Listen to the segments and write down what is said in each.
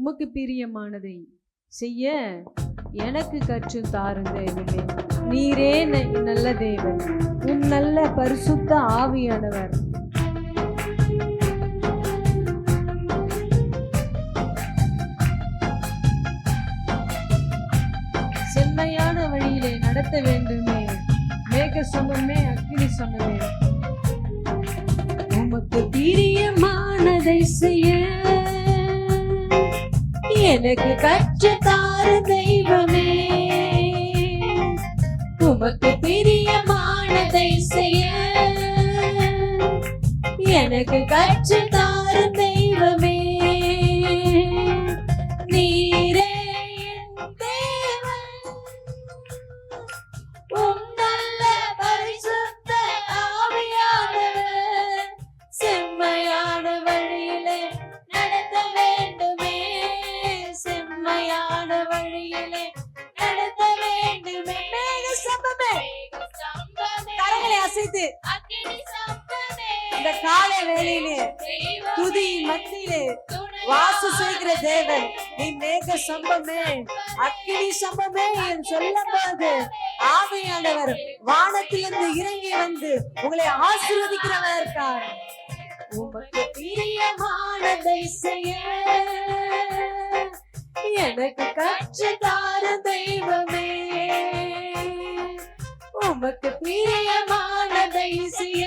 உமக்கு பிரியமானதை செய்ய எனக்கு கற்று தாரும் தேவனே. நீரே நல்ல தேவன், உம் நல்ல பரிசுத்த ஆவியானவர் செம்மையான வழியிலே நடத்த வேண்டுமே. மேக சமமே அக்கினி சமமே. உமக்கு பிரியமானதை செய்ய எனக்கு கற்று தாரும் தெய்வமே. உமக்கு பிரியமானதை செய்ய எனக்கு கற்று தாரும் தெய்வமே. நீரே என் தேவன், உம் நல்ல பரிசுத்த ஆவியானவர் செம்மையான வழியிலே நடத்த வேண்டுமே. செம்மையான வழியிலே நடத்த வேண்டுமே. மேக சம்பமே, கரங்களை அசைத்து இந்த காலை வேளையிலே துதியின் மத்தியிலே வாசம் செய்கிற தேவன், நீ மேக சம்பமே அக்கினி சம்பமே என்று சொல்லும் போது ஆவியானவர் வானத்திலிருந்து இறங்கி வந்து உங்களை ஆசீர்வதிக்கிறவர் இருக்கார். உமக்கு பிரியமானதை செய்ய எனக்கு கற்று தாரும் தெய்வமே. உமக்கு பிரியமானதை செய்ய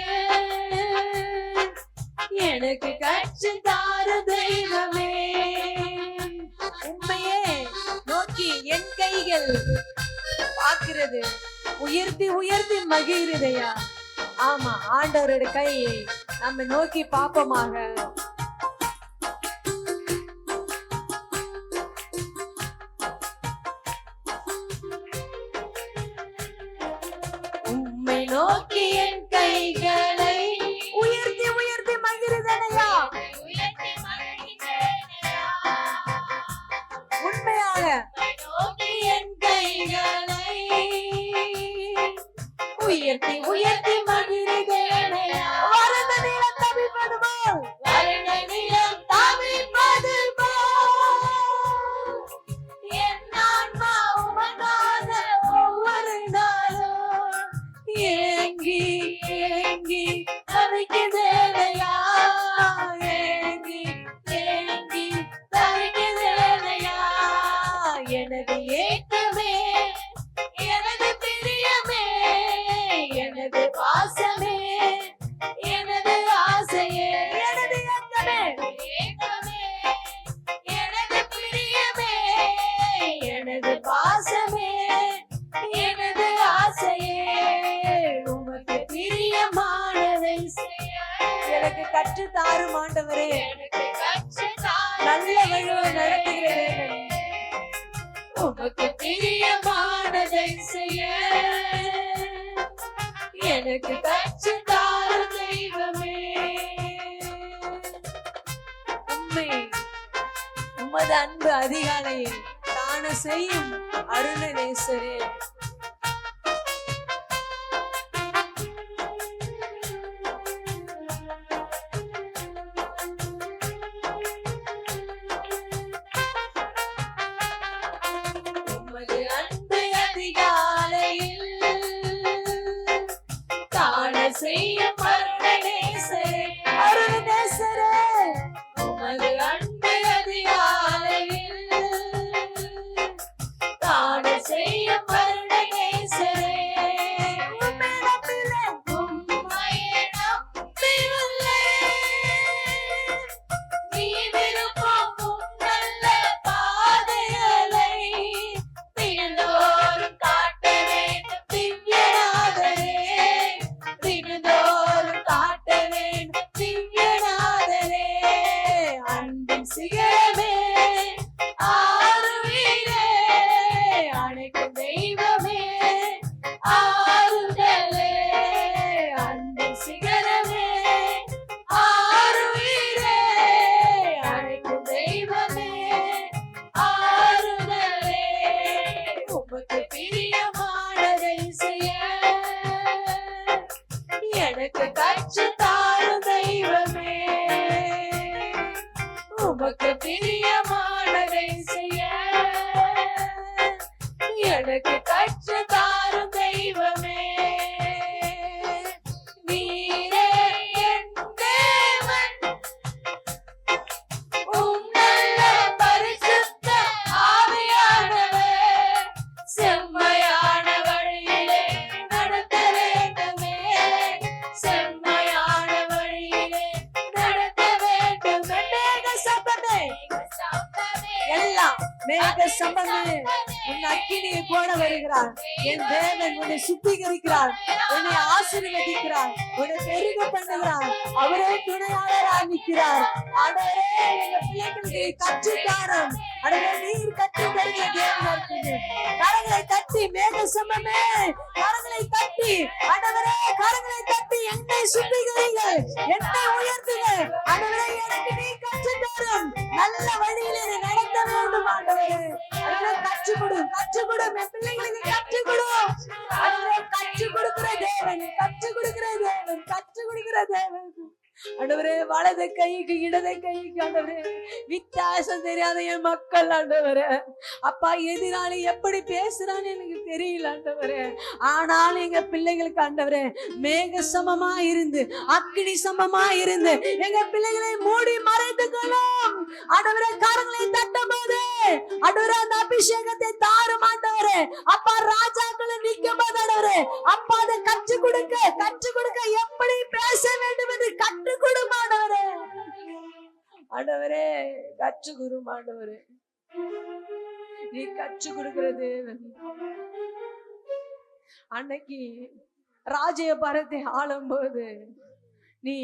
எனக்கு கற்று தாரும் தெய்வமே. உண்மையே நோக்கி என் கைகள் பார்க்கிறது, உயர்த்தி உயர்த்தி மகிழ்கிறதையா. ஆமா, ஆண்டவருடைய கையை நம்ம நோக்கி பாப்பமாக. உம்மை நோக்கி என் கைகளை உயர்த்தி உயர்த்தி மகிழ்கிறதையா. உண்மையாக என் கைகளை உயர்த்தி உயர்த்தி மகிழ்கிறதையா. வறண்ட நிலம் தவிப்பது போல், வறண்ட நிலம் தவிப்பது போல் என் ஆன்மா உமக்காக ஒவ்வொரு நாளும் ஏங்கி ஏங்கி தவிக்கிறதையா. ஏங்கி ஏங்கி தவிக்கிறதையா. எனது ஏக்கமே, எனது பிரியமே, எனது பாசமே, எனது ஆசையே, எனது ஏக்கமே, எனது பிரியமே, எனது பாசமே, எனது ஆசையே. உமக்கு பிரியமானதை செய்ய எனக்கு கற்று தாரும் ஆண்டவரே. நல்ல வழியை நடத்துகிறேன். உமக்கு பிரியமானதை செய்ய எனக்கு கற்று தாரும் தெய்வமே. உம்மை உமது அன்பு அதிகாலையை காண செய்யும் அருணநேசரே. உமது அன்பு அதிகாலையில் காண செய்யும் அருணநேசரே. அருணநேசரே, உமது அன்பு அதிகாலையில் காண செய்யும் அருணநேசரே. உம்மை நம்பியுள்ளேன், உம்மையே நம்பியுள்ளேன். நீ விரும்பும் உம் நல்ல பாதைகளை தினந்தோறும் காட்ட வேண்டும் திவ்யநாதரே. தினந்தோறும் காட்ட வேண்டும் திவ்யநாதரே. அன்பின் சிகரமே, ஆருயிரே, அணைக்கும் தெய்வமே, ஆறுதலே. அன்பின் சிகரமே, ஆருயிரே, அணைக்கும் தெய்வமே, ஆறுதலே. உமக்கு பிரியமானதை செய்ய எனக்கு கற்று தாரும் தெய்வமே. உமக்கு பிரியமானதை எனக்கு கற்று தாரும் தெய்வமே. நீரே என் தேவன், உம் நல்ல பரிசுத்த ஆவியானவர் செம்மையான வழியிலே நடத்த வேண்டுமே, செம்மையான வழியிலே நடத்த வேண்டுமே. மேக சம்பமே, எல்லாம் மேக சம்பமே, உன் அக்கினியை போட வருகிறார். என் தேவன் உன்னை சுத்திகரிக்கிறார், உன்னை ஆசீர்வதிக்கிறார், உன்னை பெருக பண்ணுகிறார். அவரே துணையாளராக நிற்கிறார். ஆண்டவரே எங்க பிள்ளைகளுக்கு கற்றுத்தாரும். ஆண்டவரே நீர் கற்று தருகிற தேவனா இருக்குது. கரங்களை தட்டி மேக சம்பமே, கரங்களை தட்டி ஆண்டவரே, கரங்களை தட்டி என்னை சுத்திகரிங்கள், என்னை உயர்த்துங்க. ஆண்டவரே எனக்கு நீ கற்றுத்தாரும். நல்ல வழியிலே நடத்த வேண்டும் ஆண்டவரே. கற்றுக் கொடு, கற்றுக் கொடு, என் பிள்ளைங்களுக்கு கற்றுக் கொடு. கற்றுக் கொடுக்கிற தேவன், கற்றுக் கொடுக்கிற தேவன், கற்றுக் கொடுக்கிற தேவன். ஆண்டவரே வலது கைக்கு இடது கைக்கு ஆண்டவரே வித்தியாசம் தெரியாத என் மக்கள் ஆண்டவரே, அப்பா எதிராளி எப்படி பேசுறான்னு எனக்கு தெரியல ஆண்டவரே. ஆனால் எங்க பிள்ளைகளுக்கு ஆண்டவரே மேக சமமா இருந்து, அக்கினி சமமா இருந்து எங்க பிள்ளைகளை மூடி மறைத்துக்கணும் ஆண்டவரே. கரங்களை தட்டும் போது ஆண்டவரே அந்த அபிஷேகத்தை தாரும் ஆண்டவரே. அப்பா ராஜாக்களை நிற்கும் போது ஆண்டவரே, அப்பா அதை கற்றுக் கொடுக்க, கற்றுக் கொடுக்க எப்படி பேச வேண்டும் என்று கற்றுக் கொடும் ஆண்டவரே. ஆண்டவரே கற்றுக் கொடும் ஆண்டவரே, நீ கற்றுக் கொடுக்கிற தேவன். அன்னைக்கு ராஜ்யபாரத்தை ஆளும் போது நீ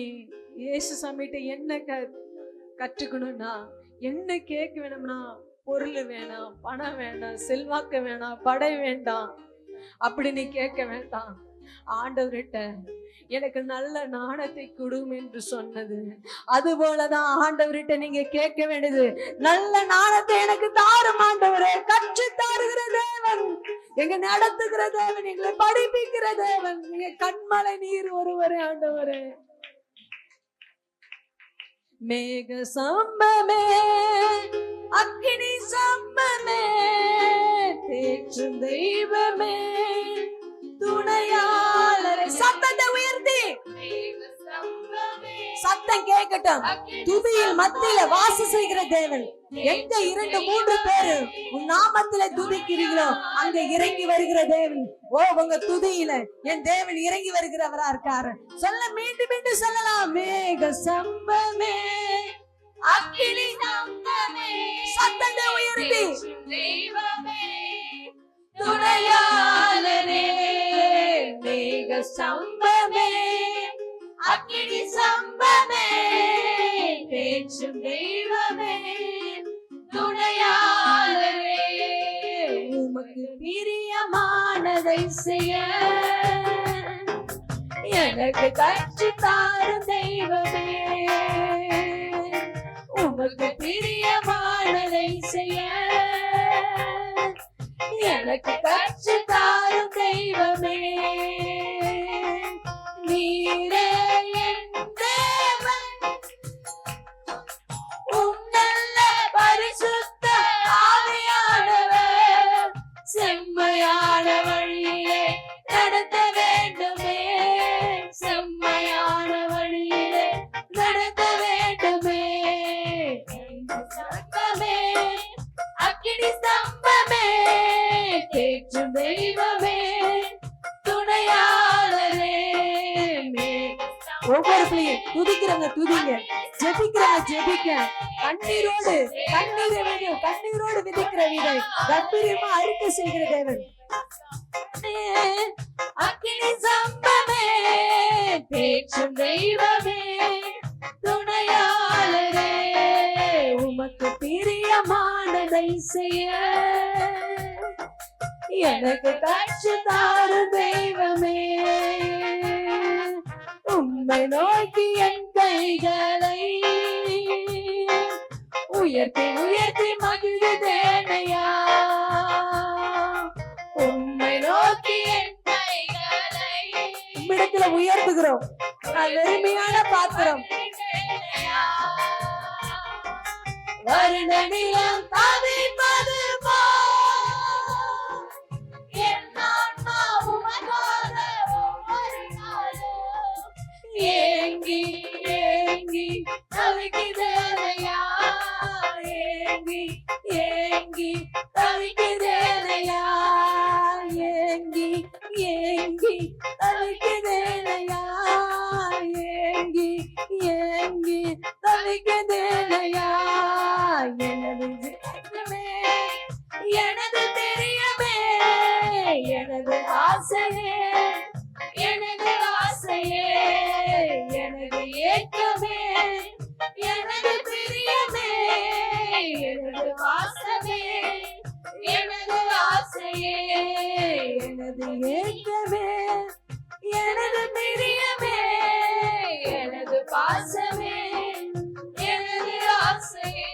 இயேசு சாமிகிட்ட என்ன கற்றுக்கணும்னா, என்ன கேட்க வேணும்னா, பொருள் வேணாம், பணம் வேண்டாம், செல்வாக்கு வேணாம், படை வேண்டாம், அப்படி நீ கேட்க வேண்டாம். ஆண்டவர்கிட்ட எனக்கு நல்ல நாணத்தை கொடும் என்று சொன்னது, அது போலதான் ஆண்டவர்கிட்ட நீங்க கேட்க வேண்டியது. நல்ல நாணத்தை எனக்கு தாரும் ஆண்டவரே. கற்று தாருகிற தேவன், எங்க நடத்துகிற தேவன், எங்களை படிப்பிக்கிற தேவன், எங்க கண்மலை நீர் ஒருவரே ஆண்டவரே. மேக சம்பமே, அக்கினி சம்பமே, தேற்றும் தெய்வமே, துணையாளரே. சத்தத்தை உயர்த்தி சத்தம் கேட்கட்டும். துதியில் மத்தியில வாசம் செய்கிற தேவன். எங்க 2-3 பேரு உன் நாமத்தில துதிக்கிறீங்களோ அங்க இறங்கி வருகிற தேவன். ஓ உங்க துதியில என் தேவன் இறங்கி வருகிறவரா இருக்காரு. சொல்ல மீண்டும் மீண்டும் சொல்லலாம். மேக சம்பமே, அக்கினி சம்பமே, சத்தத்தை உயர்த்தி தெய்வமே, துணையாளரே. மேக சம்பமே, அக்கினி சம்பமே, பேச்சும் தெய்வமே, துணையாளரே. உமக்கு பிரியமானதை செய்ய எனக்கு கற்று தாரும் தெய்வமே. உமக்கு பிரியமானதை செய்ய எனக்கு கற்று தாரும் தெய்வமே. நீரே என் தேவன், உம் நல்ல பரிசுத்த ஆவியானவர் செம்மையான வழியிலே நடத்த வேண்டுமே, செம்மையான வழியிலே நடத்த வேண்டுமே. சம்பமே, அக்கினி சம்பமே, தேற்றும் தெய்வமே, துணையாளரே. ஒவ்வொரு பிள்ளையும் துதிக்கிறவங்க துதிங்க, ஜெபிக்கிறவங்க ஜெபிக்க. கண்ணீரோடு கண்ணீரை வேணும், கண்ணீரோடு விதைக்கிற விதை கம்பீரமா அறிக்கை செய்கிற தேவன். அக்கினி சம்பமே, தேற்றும் தெய்வமே, துணையாளரே. உமக்கு பிரியமானதை செய்ய எனக்கு கற்று தாரும் தெய்வமே. உம்மை நோக்கி என் கைகளை உயர்த்தி உயர்த்தி மகிழ்ந்தேனையா. உம்மை நோக்கி என் கைகளை உம்மிடத்துல உயர்த்துகிறோம். நான் வெறுமையான பாத்திரம். வருட நிலம் தவிப்பது தவிக்குதேனையா, ஏங்கி ஏங்கி தவிக்குதேனையா. எனது ஜீவனமே, எனது பிரியமே, எனது ஆசையே, எனது ஆசையே, எனது ஏக்கமே, எனது பிரியமே, எனது ஆசையே, எனது ஆசையே, எனது ஏக்கமே, எனது பிரியமே, எனது பாசமே, எனது ஆசையே.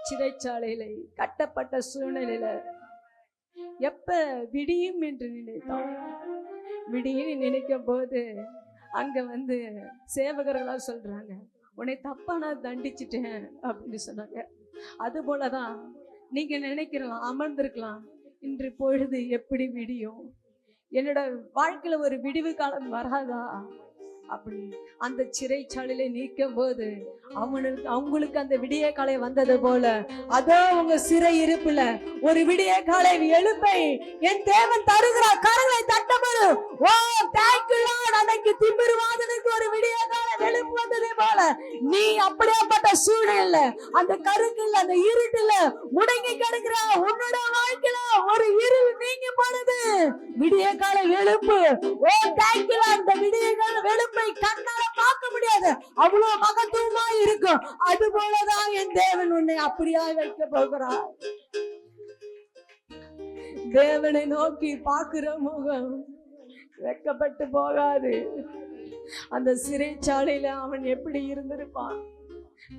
சிறைச்சாலையில கட்டப்பட்ட சூழ்நிலையில எப்ப விடியும் என்று நினைத்தான். விடியும் நினைக்கும் போது அங்க வந்து சேவகர்களா சொல்றாங்க, உன்னை தப்பா நான் தண்டிச்சிட்டேன் அப்படின்னு சொன்னாங்க. அது போலதான் நீங்க நினைக்கலாம், அமர்ந்திருக்கலாம், இன்று பொழுது எப்படி விடியும், என்னோட வாழ்க்கையில ஒரு விடிவு காலம் வராதா அப்படி. அந்த சிறைச்சாலையில நீக்கும் போது அவங்களுக்கு அந்த விடிய காலை வந்தது போல, அதோ உங்க சிறை இருப்புல ஒரு விடிய காலை எழுப்பை என் தேவன் தருகிறார். கரங்களை தட்டப்படு. ஓ தேங்க்யூ லார்ட். அன்னைக்கு திமிர்வாதனுக்கு ஒரு விடிய காலை எழுப்பு வந்ததே போல நீ அப்படியாப்பட்ட சூழ்நிலையில, அந்த கருக்குள்ள, அந்த இருட்டுல முடங்கி கிடக்குற உன்னோட வாழ்க்கையில ஒரு இருள் நீங்கி போனது. விடிய காலை எழுப்பு. ஓ தேங்க்யூ லார்ட். அந்த விடிய கால எழுப்பை கண்ணால பார்க்க முடியாது, அவ்வளவு மகத்துவமா இருக்கும். அது போலதான் என் தேவன் உன்னை அப்படியா வைக்க போகிறார். தேவனை நோக்கி பார்க்கிற முகம் வெட்கப்பட்டு போகாது. அந்த சிறைச்சாலையில அவன் எப்படி இருந்திருப்பான்.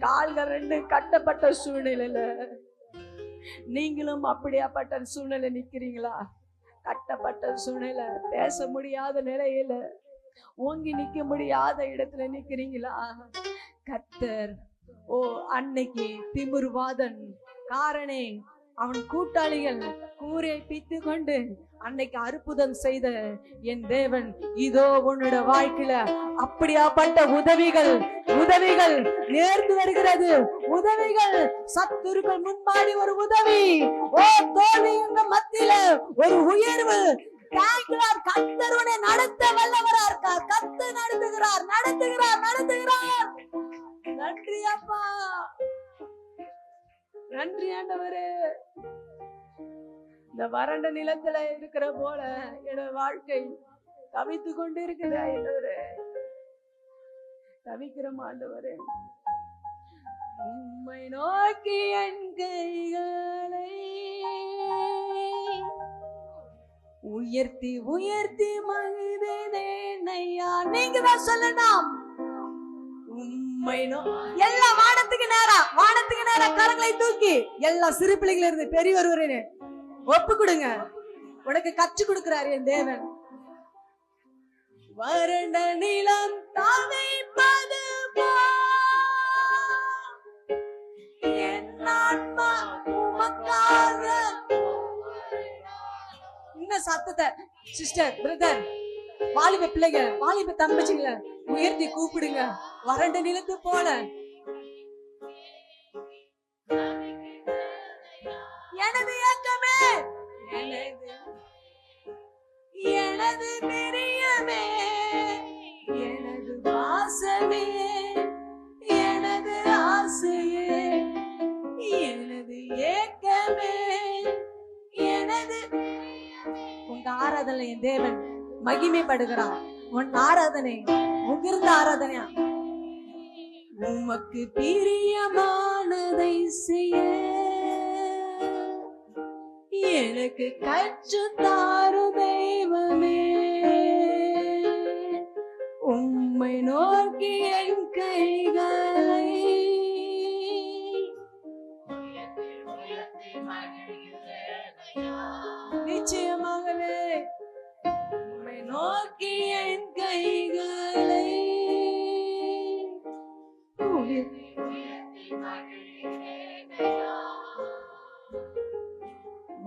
கால்கள் ரெண்டு கட்டப்பட்ட சூழ்நிலையில நீங்களும் அப்படியாப்பட்ட சூழ்நிலை நிக்கிறீங்களா? கட்டப்பட்ட சூழ்நிலை, பேச முடியாத நிலையில, ஓங்கி நிக்க முடியாத இடத்துல நிக்கிறீங்களா? கர்த்தர் ஓ அன்னைக்கு திமிர்வாதன் காரணே அவன் கூட்டாளிகள் கூரை பித்து கொண்டு அன்னைக்கு அற்புதம் செய்த என் தேவன் இதோ உன்னோட வாழ்க்கையில அப்படியாப்பட்ட உதவிகள் நேர்ந்து வருகிறது. உதவிகள் சத்துருக்கள் முன்பாடி ஒரு உதவி. ஓ தோல்வி மத்தியில ஒரு உயர்வு. கர்த்தர் உன்னை நடத்த வல்லவரா இருக்கார். கர்த்தர் நடத்துகிறார். நன்றி அப்பா, நன்றி ஆண்டவரே. இந்த வறண்ட நிலத்துல இருக்கிற போல என்னோட வாழ்க்கை தவித்து கொண்டு இருக்குது ஆண்டவரே. தவிக்கிறோம் ஆண்டவரே. உம்மை நோக்கி என் கைகளை உயர்த்தி உயர்த்தி மகிழ்ந்தேனையா. நீங்க தான் சொல்லணும். உம்மை எல்லா வானத்துக்கு நேரா கரங்களை தூக்கி எல்லா சிறு பிள்ளைகள் இருந்து பெரியவர் வரேன்னு ஒப்பு கொடுங்க. உனக்கு கற்றுக் கொடுக்கிறார் என் தேவன். வறண்ட நிலம் தவிப்பது என் ஆன்மா உமக்காக. இன்னும் சத்தத்தை சிஸ்டர், பிரதர், வாலிப பிள்ளைங்க, வாலிப தம்பச்சிங்களை உயர்த்தி கூப்பிடுங்க. வறண்ட நிலத்து போல எனது ஏக்கமே, எனது பிரியமே, எனது வாசமே, எனது ஆசையே, எனது ஏக்கமே, எனது. உங்க ஆராதனை என் தேவன் மகிமைப்படுகிறார். உன் ஆராதனை உகிர்ந்த ஆராதனையா. உமக்கு பிரியமானதை செய்ய எனக்கு கற்றுத்தாரு தெய்வமே. உம்மை நோக்கி என் கைகளை நிச்சயமாகவே உம்மை நோக்கி என் கைகளை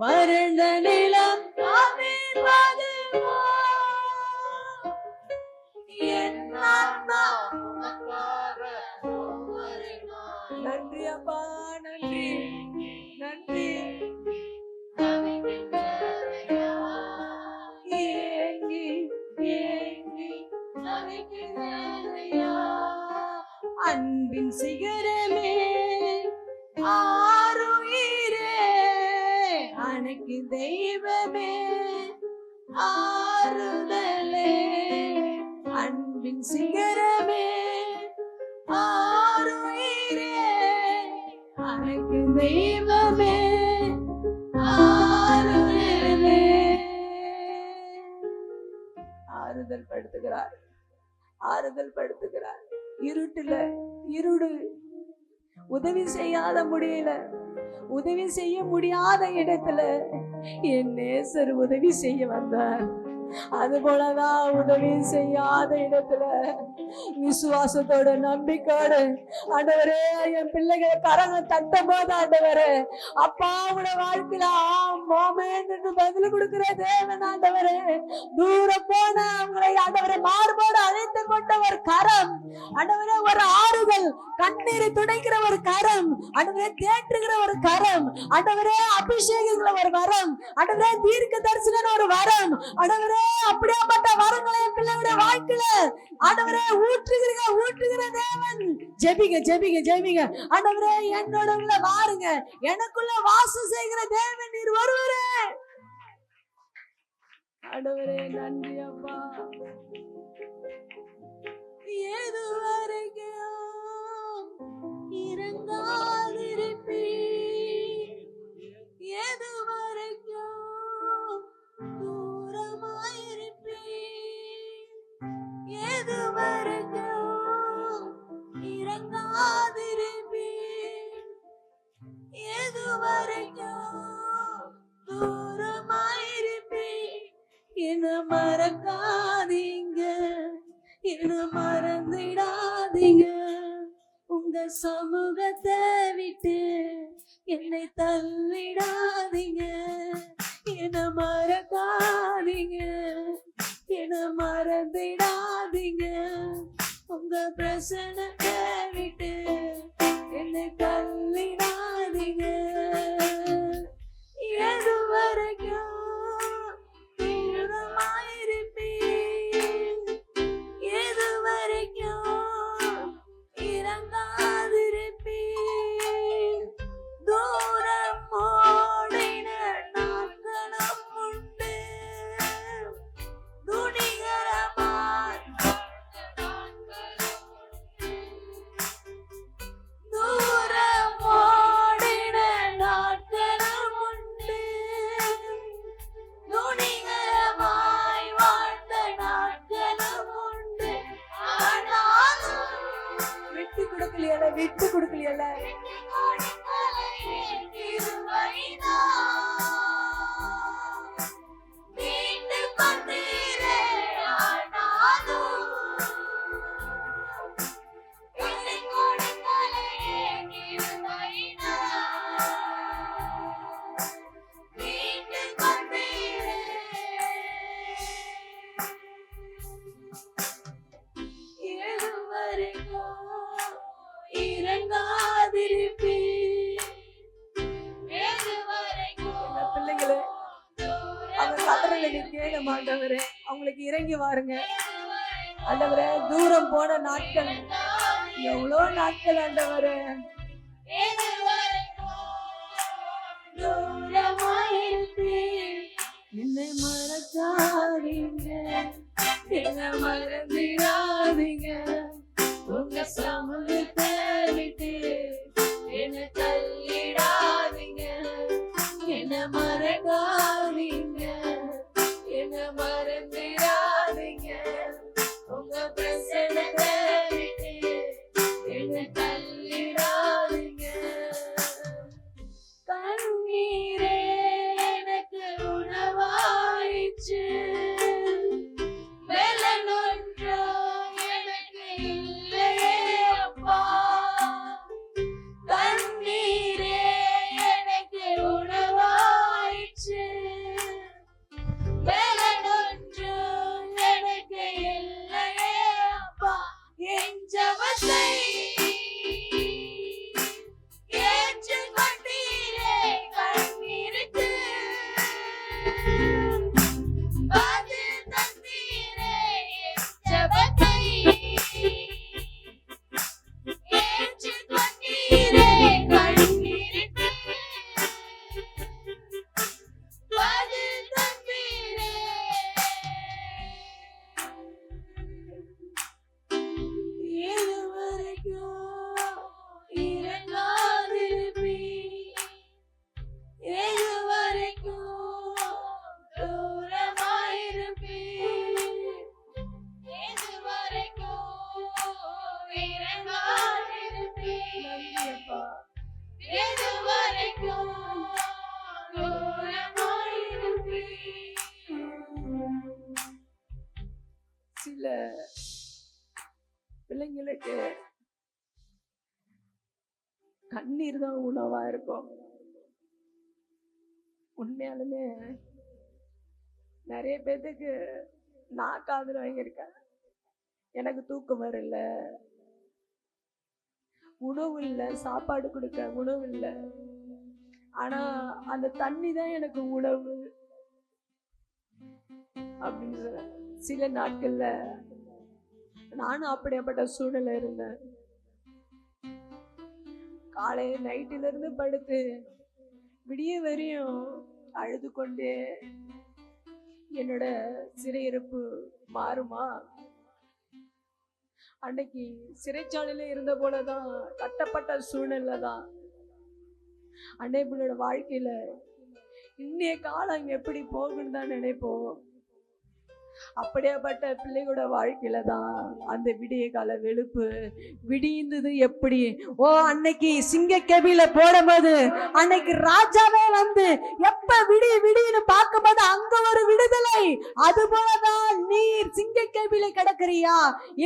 வறண்ட நிலம் தவிப்பது என் ஆன்மா உமக்காக. நன்றி அப்பா, நன்றி நன்றி. அன்பின் சிகரமே ஆருயிரே அழைக்கு தெய்வமே ஆருயிரே. ஆறுதல் படுத்துகிறார், ஆறுதல் படுத்துகிறார். இருடு உதவி செய்யாத முடியல, உதவி செய்ய முடியாத இடத்துல என் நேசர் உதவி செய்ய வந்தார். அது போலதான் உதவி செய்யாத இடத்துல விசுவாசத்தோட நம்பிக்கையோடு ஆண்டவரே என் பிள்ளைகளை கரங்க தட்டும் போது ஆண்டவரே அப்பா உட வாழ்க்கையில ஆமென்னு பதில் கொடுக்கிற தேவன் ஆண்டவரே. தூரம் போன அவங்களை ஆண்டவரை மார்போடு அழைத்து கொண்ட ஒரு கரம் ஆண்டவரே, ஒரு ஆறுதல் கண்ணீரை துடைக்கிற ஒரு கரம் ஆண்டவரே, தேற்றுகிற ஒரு கரம் ஆண்டவரே, அபிஷேகங்கள ஒரு வரம் ஆண்டவரே, தீர்க்க தரிசன ஒரு வரம் ஆண்டவரே, அப்படியாப்பட்ட வரங்களை என் பிள்ளையோட வாழ்க்கையில ஆண்டவரே ஊற்றுகிற தேவன். ஜெபிங்க ஜெபிங்க ஜெபிங்க. ஆண்டவரே என்னோட வாருங்க, எனக்குள்ள வாசம் செய்கிற தேவன் நீர் ஒருவரே. ஆண்டவரே நன்றி அப்பா. ஏது வரைக்கும் இறங்காதிருப்பீ, ஏது வரைக்கும் தூரமாயிருப்பீ, ஏது வரைக்கும் இறங்காதிருப்பீ, ஏது வரைக்கும் தூரமாயிருப்பீ. என்ன மறக்காதீங்க, என்ன மறந்துடாதீங்க, உங்க சமூகத்தை விட்டு என்னை தள்ளிடாதீங்க. என்ன மறக்காதீங்க, என்ன மறந்துடாதீங்க, உங்க பிரசனத்தை விட்டு என்னை தள்ளிடாதீங்க. எது வரைக்கும் தூரமாயிருப்பீ, எது வரைக்கும் இறங்காதிருப்பீ. தூரம் ஓடின நாட்களும் உண்டு, துணிகரமாய் தூரம் ஓடின நாட்களும் உண்டு, துணிகரமாய் வாழ்ந்த நாட்களும் உண்டு. ஆனாலும் விட்டு கொடுக்கலையல, விட்டு கொடுக்கலையல, ஆண்டவரே அவங்களுக்கு இறங்கி வாருங்க. ஆண்டவரே தூரம் போன நாட்கள் எவ்வளோ நாட்கள் ஆண்டவரே, என்னை மறக்காதீங்க, என்ன மறந்துடாதீங்க, உங்க சமூகத்தை விட்டு என்ன தள்ளிடாதீங்க. என்ன மறக்காதீங்க, என்ன மறந்துடாதீங்க, உங்க பிரசனத்தை விட்டு என்ன தள்ளிடாதீங்க. கண்ணீரே எனக்கு உணவாயிற்று, வெள்ளனொன்றோ எனக்கு இல்லையே அப்பா. கண்ணீரே எனக்கு உணவாயிற்று, வெள்ளனொன்றோ சில பிள்ளைங்களுக்கு கண்ணீர் தான் உணவா இருக்கும். உண்மையாலுமே நிறைய பேத்துக்கு நான் காதுல வாங்கியிருக்கேன், எனக்கு தூக்கம் வரல, உணவு இல்லை, சாப்பாடு கொடுக்க உணவு இல்லை, ஆனா அந்த தண்ணி தான் எனக்கு உணவு அப்படின்னு சொல்ல. சில நாட்கள்ல நானும் அப்படியாப்பட்ட சூழ்நிலை இருந்தேன். காலையில நைட்டுல இருந்து படுத்து விடிய வரையும் அழுது கொண்டே என்னோட சிறையிருப்பு மாறுமா? அன்னைக்கு சிறைச்சாலையில இருந்த போலதான், கட்டப்பட்ட சூழ்நிலை தான் அன்னையோட வாழ்க்கையில. இன்னைய காலம் எப்படி போகுன்னு தான் நினைப்போம். அப்படியாப்பட்ட பிள்ளைகளோட வாழ்க்கையில தான் அந்த விடிய கால வெளுப்பு விடிந்தது. எப்படி அன்னைக்கு சிங்க கபில போடும்போது அன்னைக்கு ராஜாவே வந்து எப்ப விடின்னு பார்க்கும்போது அங்க ஒரு விடுதலை. அது போலதான் நீர் சிங்க கபில கிடக்குறியா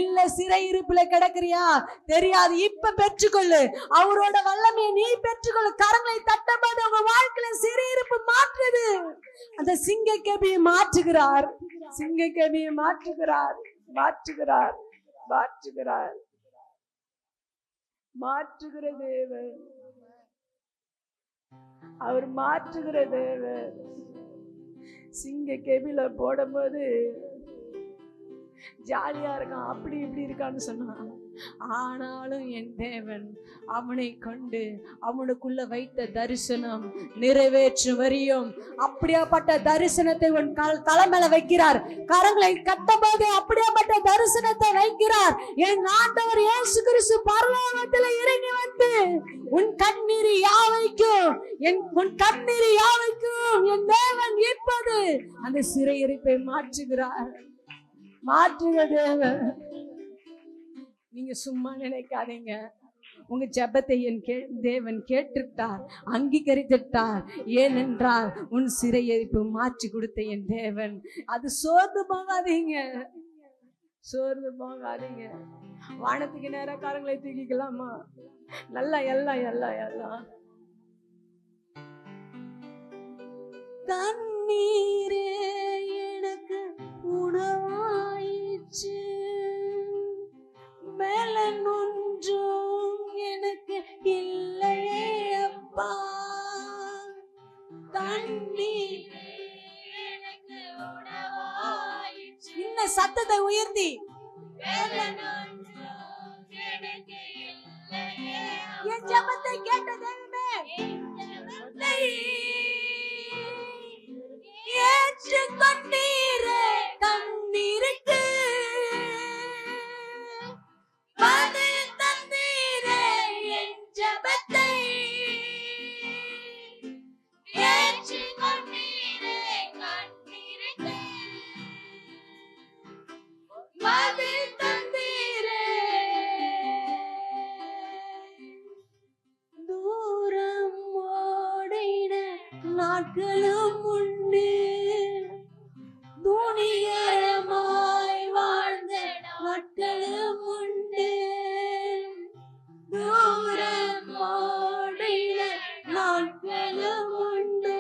இல்ல சிறை இருப்புல கிடக்குறியா தெரியாது, இப்ப பெற்றுக்கொள்ளு. அவரோட வல்லமையை நீ பெற்றுக்கொள்ளு. கரங்களை தட்டம்போது உங்க வாழ்க்கையில சிறை இருப்பு மாற்றுது. அந்த சிங்க கபியை மாற்றுகிறார், சிங்க கபியை மாற்றுகிறார், மாற்றுகிறார், மாற்றுகிறார். மாற்றுகிற தேவன், அவர் மாற்றுகிற தேவன். சிங்க கபில போடும்போது ஜாலியா இருக்கான், அப்படி இப்படி இருக்கான்னு சொன்னான். ஆனாலும் என் தேவன் அவனை கொண்டு அவனுக்குள்ள வைத்த தரிசனம் நிறைவேற்றும் வரையும் அப்படியாப்பட்ட தரிசனத்தை உன் தலைமையில வைக்கிறார். கரங்களை கட்டும்போது அப்படியாப்பட்ட தரிசனத்தை வைக்கிறார். என் ஆண்டவர் இயேசு கிறிஸ்து பரலோகத்தில் இறங்கி வந்து உன் கண்ணீர் யாவைக்கும் உன் கண்ணீர் யாவைக்கும் என் தேவன் இப்போது அந்த சிறையிருப்பை மாற்றுகிறார், மாற்றுகிற தேவன். நீங்க சும்மா நினைக்காதீங்க, உங்க ஜெபத்தை என் தேவன் கேட்டுட்டார், அங்கீகரித்துட்டார். ஏனென்றால் உன் சிறையிருப்பு மாற்றி கொடுத்த என் தேவன். அது சோர்ந்து போகாதீங்க, சோர்ந்து போகாதீங்க. வானத்துக்கு நேர காரங்களை தூக்கிக்கலாமா? நல்லா எல்லாம் எல்லாம் எல்லாம் தண்ணீரே எனக்கு உணவாயிற்று, மேலன் ஒன்றும் எனக்கு இல்லையே அப்பா. தண்ணீர் எனக்கு உணவாயிற்று. இந்த சத்தத்தை உயர்த்தி என் ஜெபத்தை கேட்ட தெய்வமே, ஏற்றுக்கொண்டீரே தண்ணீருக்கு பதில் தந்தீரே என் ஜெபத்தை. ஏற்றுக்கொண்டீரே கண்ணீருக்கு பதில் தந்தீரே. தூரம் ஓடின நாட்களும் உண்டு, துணிகரமாய் வாழ்ந்த நாட்களும் உண்டு. தூரம் ஓடின நாட்களும் உண்டு,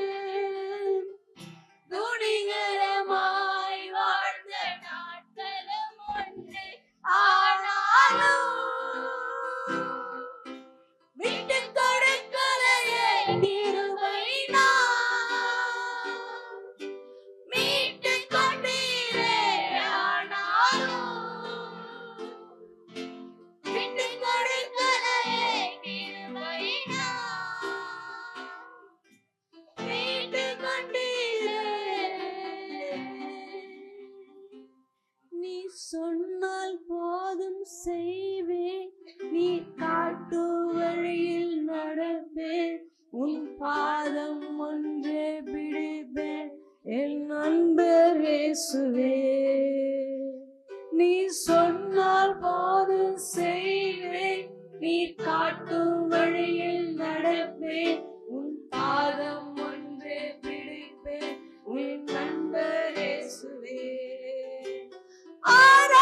துணிகரமாய் வாழ்ந்த நாட்களும் உண்டு. ஆனாலும் விட்டு கொடுக்கலையே கிருபை நான் மீட்டு கொண்டீரே. ஆனாலும் விட்டு கொடுக்கலையே கிருபை நான் மீட்டு கொண்டீரே. நீ சொன்னால் போதும் செய்வேன், நீ காட்டு வழியில் நடப்பேன், உன் பாதம் ஒன்றே பிடிப்பேன் என் அன்பர் இயேசுவே. நீ சொன்னால் போதும் செய்வேன், நீ காட்டும் வழியில் நடப்பேன், உன் பாதம் ஒன்றே பிடிப்பேன் உன் அன்பர் இயேசுவே. ஆரா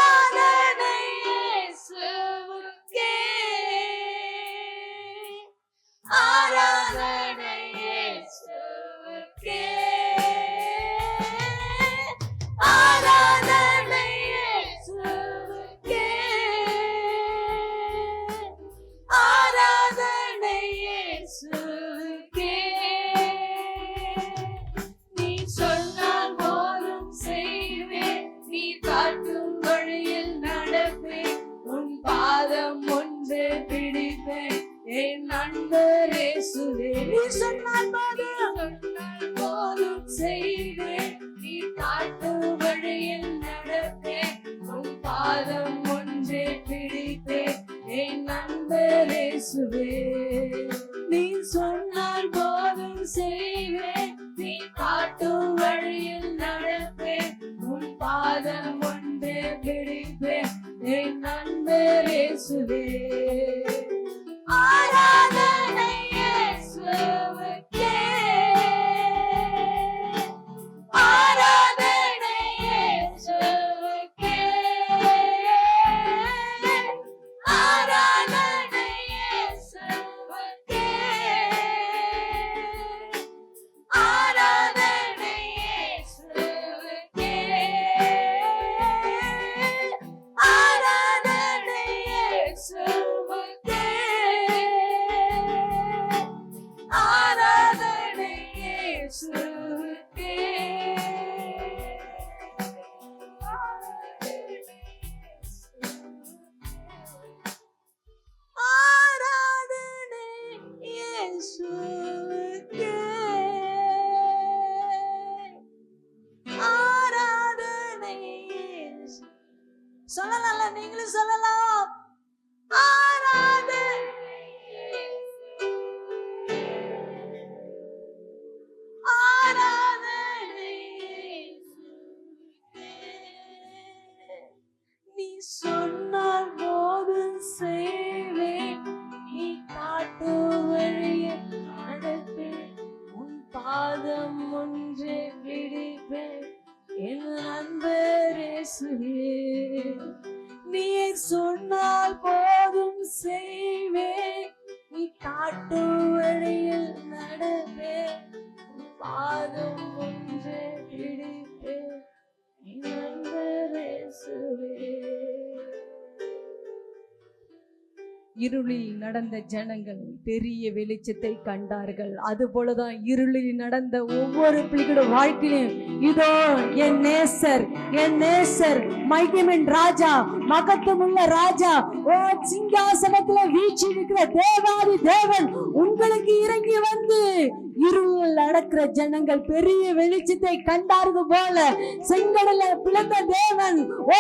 நண்பர் இயேசுவே. நீ சொன்னால் போதும் செய்வேன், நீ காட்டு வழியில் நடப்பேன், உன் பாதம் ஒன்றே பிடிப்பேன், என் நண்பர் இயேசுவே. நீ சொன்னால் போதும் செய்வேன், நீ காட்டும் வழியில் நடப்பேன், உன் பாதம் ஒன்றே பிடிப்பேன், என் நண்பர் இயேசுவே. ஆராதனை இயேசுவுக்கே, ஆராதனை இயேசுவுக்கே, ஆராதனை இயேசுவுக்கே, ஆராதனை இயேசுவுக்கே, ஆராதனை இயேசுவுக்கே, ஆராதனை இயேசுவுக்கே. ஆராதனை இயேசுவுக்கே, ஆராதனை இயேசு. சொல்லலாம்ல, நீங்களும் சொல்லலாம். ஆராதனை ஆராதனை இயேசுவுக்கே. நீ சொன்னால் போதும் செய்வேன், நீ காட்டு வழியில் நடப்பேன், உன் பாதம் ஒன்றே பிடிப்பேன், என் நண்பர் இயேசுவே. நீ சொன்னால் போதும் செய்வேன், நீ காட்டு வழியில் நடப்பேன், உன் பாதம் ஒன்றே பிடிப்பேன், என் நண்பர் இயேசுவே. இருளில் நடந்த ஜனங்கள் பெரிய வெளிச்சத்தை கண்டார்கள். அது போலதான் இருளில் நடந்த ஒவ்வொரு பிள்ளைகளோட வாழ்க்கையிலும் இதோ என் நேசர், என் நேசர், மகிமின் ராஜா, மகத்துவமுள்ள ராஜா, ஓ சிங்காசனத்துல வீழ்ச்சி இருக்கிற தேவாதி தேவன் உங்களுக்கு இறங்கி வந்து இருளில் நடக்கிற ஜனங்கள் பெரிய வெளிச்சத்தை கண்டார்கள் போல செங்கடல பிளந்த தேவன், ஓ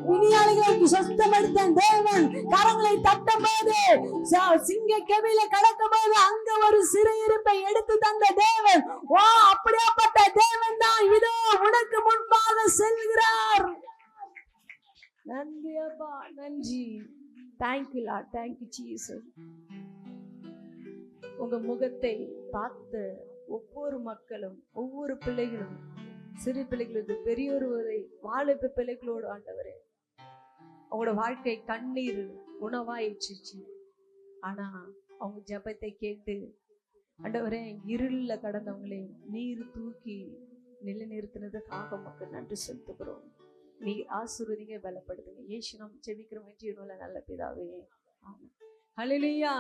பிணியாளிகளுக்கு சொஸ்தப்படுத்த தேவன், கரங்களை தட்டும் போது சிங்க கவியில கடக்கும் போது அங்க ஒரு சிறையிருப்பை எடுத்து தந்த தேவன், ஓ அப்படியாப்பட்ட தேவன் தான் இதோ உனக்கு முன்பாக செல்கிறார். நன்றி அப்பா, நன்றி. Thank you Lord, thank you Jesus. உங்க முகத்தை பார்த்த ஒவ்வொரு மக்களும், ஒவ்வொரு பிள்ளைகளும், சிறு பிள்ளைகளுக்கு பெரியோர் வரை வாலிப பிள்ளைகளோடு ஆண்டவரே அவங்களோட வாழ்க்கை கண்ணீர் உணவாயிடுச்சு. ஆனா அவங்க ஜெபத்தை கேட்டு ஆண்டவரே இருள்ல கடந்தவங்களே நீர் தூக்கி நிலைநிறுத்தினதுக்காக மக்கள் நன்றி செலுத்துகிறோம். நீர் ஆசீர்வதிங்க, பலப்படுத்துங்க. இயேசு நாமத்தில் ஜெபிக்கிறோம் ஜீவனுள்ள நல்ல பிதாவே, ஆமென். ஹல்லேலூயா.